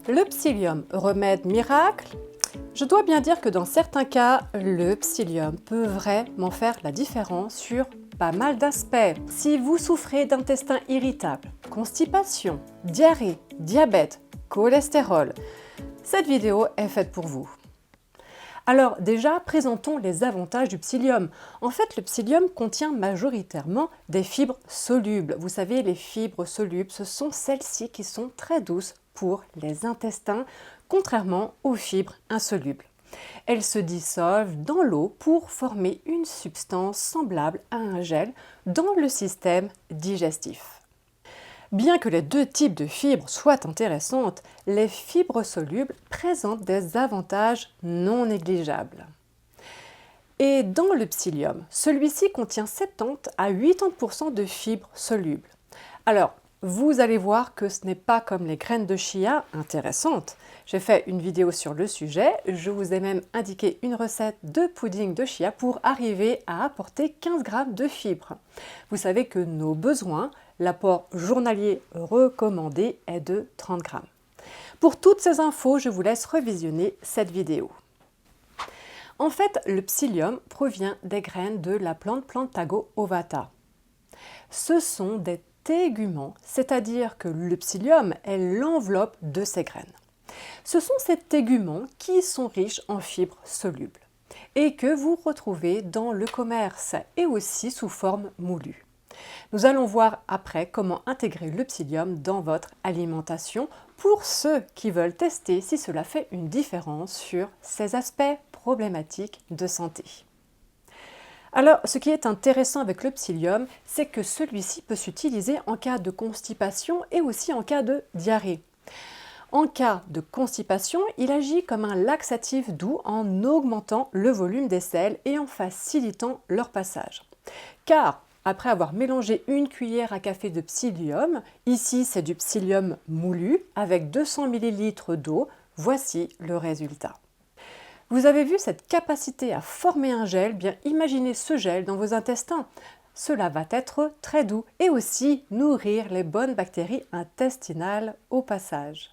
Le psyllium, remède miracle? Je dois bien dire que dans certains cas, le psyllium peut vraiment faire la différence sur pas mal d'aspects. Si vous souffrez d'intestin irritable, constipation, diarrhée, diabète, cholestérol, cette vidéo est faite pour vous. Alors déjà, présentons les avantages du psyllium. En fait, le psyllium contient majoritairement des fibres solubles. Vous savez, les fibres solubles, ce sont celles-ci qui sont très douces pour les intestins, contrairement aux fibres insolubles. Elles se dissolvent dans l'eau pour former une substance semblable à un gel dans le système digestif. Bien que les deux types de fibres soient intéressantes, les fibres solubles présentent des avantages non négligeables. Et dans le psyllium, celui-ci contient 70 à 80% de fibres solubles. Alors, vous allez voir que ce n'est pas comme les graines de chia intéressantes. J'ai fait une vidéo sur le sujet, je vous ai même indiqué une recette de pudding de chia pour arriver à apporter 15 g de fibres. Vous savez que nos besoins, l'apport journalier recommandé est de 30 g. Pour toutes ces infos, je vous laisse revisionner cette vidéo. En fait, le psyllium provient des graines de la plante Plantago ovata. Ce sont des téguments, c'est-à-dire que le psyllium est l'enveloppe de ces graines. Ce sont ces téguments qui sont riches en fibres solubles et que vous retrouvez dans le commerce et aussi sous forme moulue. Nous allons voir après comment intégrer le psyllium dans votre alimentation pour ceux qui veulent tester si cela fait une différence sur ces aspects problématiques de santé. Alors, ce qui est intéressant avec le psyllium, c'est que celui-ci peut s'utiliser en cas de constipation et aussi en cas de diarrhée. En cas de constipation, il agit comme un laxatif doux en augmentant le volume des selles et en facilitant leur passage. Car, après avoir mélangé une cuillère à café de psyllium, ici c'est du psyllium moulu avec 200 ml d'eau, voici le résultat. Vous avez vu cette capacité à former un gel, bien imaginez ce gel dans vos intestins. Cela va être très doux et aussi nourrir les bonnes bactéries intestinales au passage.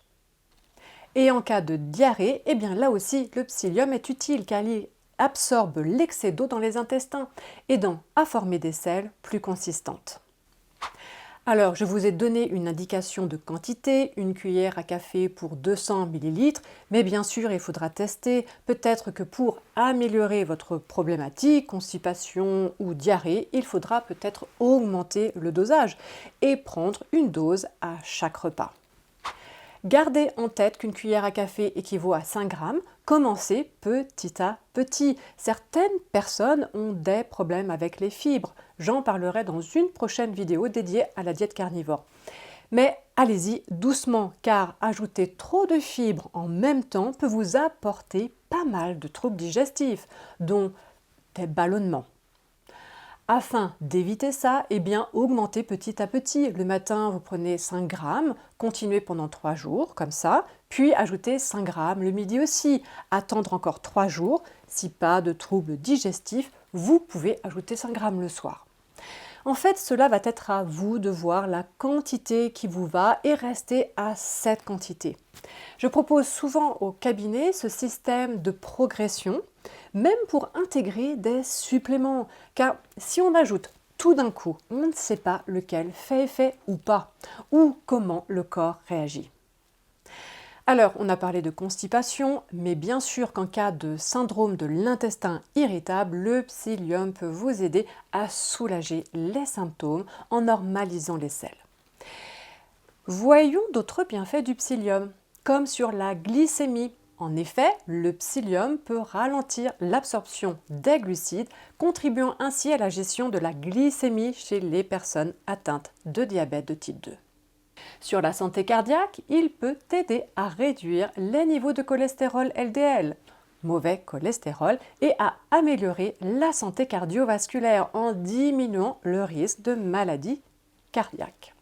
Et en cas de diarrhée, eh bien là aussi le psyllium est utile car il absorbe l'excès d'eau dans les intestins, aidant à former des selles plus consistantes. Alors, je vous ai donné une indication de quantité, une cuillère à café pour 200 ml, mais bien sûr, il faudra tester. Peut-être que pour améliorer votre problématique, constipation ou diarrhée, il faudra peut-être augmenter le dosage et prendre une dose à chaque repas. Gardez en tête qu'une cuillère à café équivaut à 5 g. Commencez petit à petit. Certaines personnes ont des problèmes avec les fibres. J'en parlerai dans une prochaine vidéo dédiée à la diète carnivore. Mais allez-y doucement, car ajouter trop de fibres en même temps peut vous apporter pas mal de troubles digestifs, dont des ballonnements. Afin d'éviter ça, eh bien, augmentez petit à petit. Le matin, vous prenez 5 g, continuez pendant 3 jours, comme ça, puis ajoutez 5 g le midi aussi. Attendre encore 3 jours. Si pas de troubles digestifs, vous pouvez ajouter 5 g le soir. En fait, cela va être à vous de voir la quantité qui vous va et rester à cette quantité. Je propose souvent au cabinet ce système de progression, même pour intégrer des suppléments, car si on ajoute tout d'un coup, on ne sait pas lequel fait effet ou pas, ou comment le corps réagit. Alors, on a parlé de constipation, mais bien sûr qu'en cas de syndrome de l'intestin irritable, le psyllium peut vous aider à soulager les symptômes en normalisant les selles. Voyons d'autres bienfaits du psyllium, comme sur la glycémie. En effet, le psyllium peut ralentir l'absorption des glucides, contribuant ainsi à la gestion de la glycémie chez les personnes atteintes de diabète de type 2. Sur la santé cardiaque, il peut aider à réduire les niveaux de cholestérol LDL, mauvais cholestérol, et à améliorer la santé cardiovasculaire en diminuant le risque de maladies cardiaques.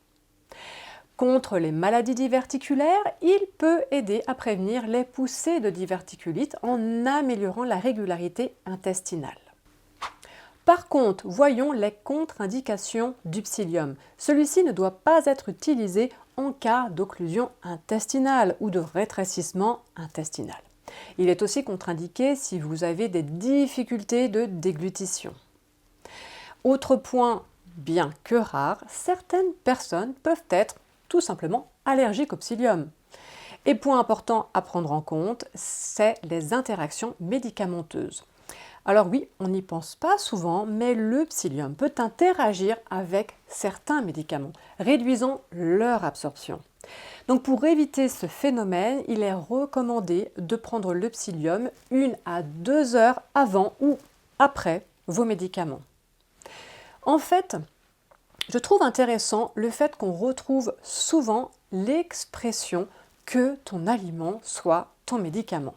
Contre les maladies diverticulaires, il peut aider à prévenir les poussées de diverticulite en améliorant la régularité intestinale. Par contre, voyons les contre-indications du psyllium. Celui-ci ne doit pas être utilisé en cas d'occlusion intestinale ou de rétrécissement intestinal. Il est aussi contre-indiqué si vous avez des difficultés de déglutition. Autre point bien que rare, certaines personnes peuvent être tout simplement allergiques au psyllium. Et point important à prendre en compte, c'est les interactions médicamenteuses. Alors oui, on n'y pense pas souvent, mais le psyllium peut interagir avec certains médicaments, réduisant leur absorption. Donc pour éviter ce phénomène, il est recommandé de prendre le psyllium 1 à 2 heures avant ou après vos médicaments. En fait, je trouve intéressant le fait qu'on retrouve souvent l'expression que ton aliment soit ton médicament.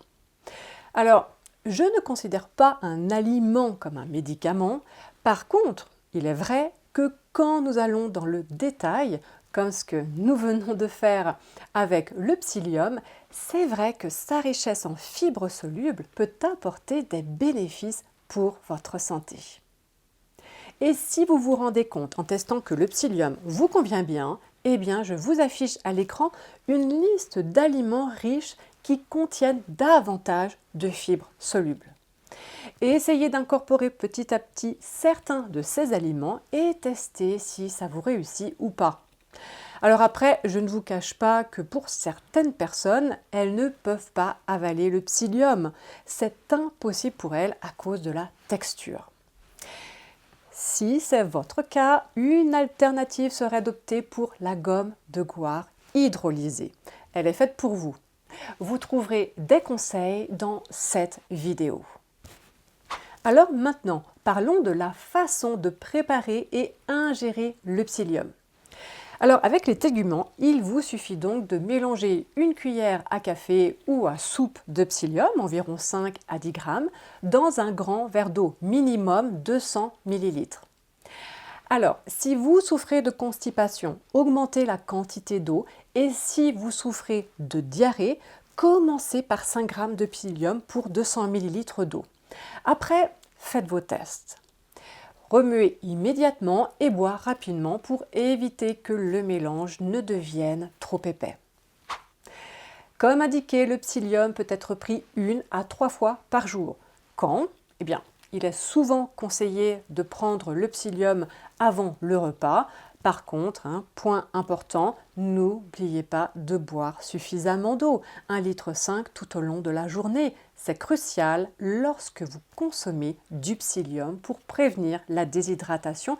Alors, je ne considère pas un aliment comme un médicament. Par contre, il est vrai que quand nous allons dans le détail, comme ce que nous venons de faire avec le psyllium, c'est vrai que sa richesse en fibres solubles peut apporter des bénéfices pour votre santé. Et si vous vous rendez compte en testant que le psyllium vous convient bien, eh bien je vous affiche à l'écran une liste d'aliments riches qui contiennent davantage de fibres solubles. Et essayez d'incorporer petit à petit certains de ces aliments et testez si ça vous réussit ou pas. Alors après, je ne vous cache pas que pour certaines personnes, elles ne peuvent pas avaler le psyllium. C'est impossible pour elles à cause de la texture. Si c'est votre cas, une alternative serait d'opter pour la gomme de guar hydrolysée. Elle est faite pour vous. Vous trouverez des conseils dans cette vidéo. Alors maintenant, parlons de la façon de préparer et ingérer le psyllium. Alors avec les téguments, il vous suffit donc de mélanger une cuillère à café ou à soupe de psyllium, environ 5 à 10 grammes, dans un grand verre d'eau, minimum 200 ml. Alors, si vous souffrez de constipation, augmentez la quantité d'eau et si vous souffrez de diarrhée, commencez par 5 g de psyllium pour 200 ml d'eau. Après, faites vos tests. Remuez immédiatement et boire rapidement pour éviter que le mélange ne devienne trop épais. Comme indiqué, le psyllium peut être pris 1 à 3 fois par jour. Quand? Eh bien, il est souvent conseillé de prendre le psyllium avant le repas. Par contre, point important, n'oubliez pas de boire suffisamment d'eau, 1,5 litre tout au long de la journée. C'est crucial lorsque vous consommez du psyllium pour prévenir la déshydratation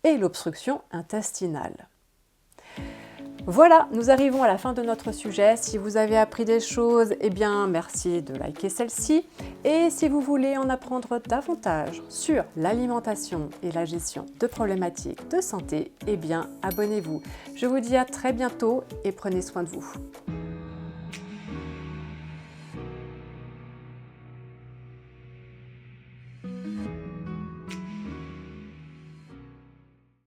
et l'obstruction intestinale. Voilà, nous arrivons à la fin de notre sujet. Si vous avez appris des choses, eh bien merci de liker celle-ci. Et si vous voulez en apprendre davantage sur l'alimentation et la gestion de problématiques de santé, eh bien abonnez-vous. Je vous dis à très bientôt et prenez soin de vous.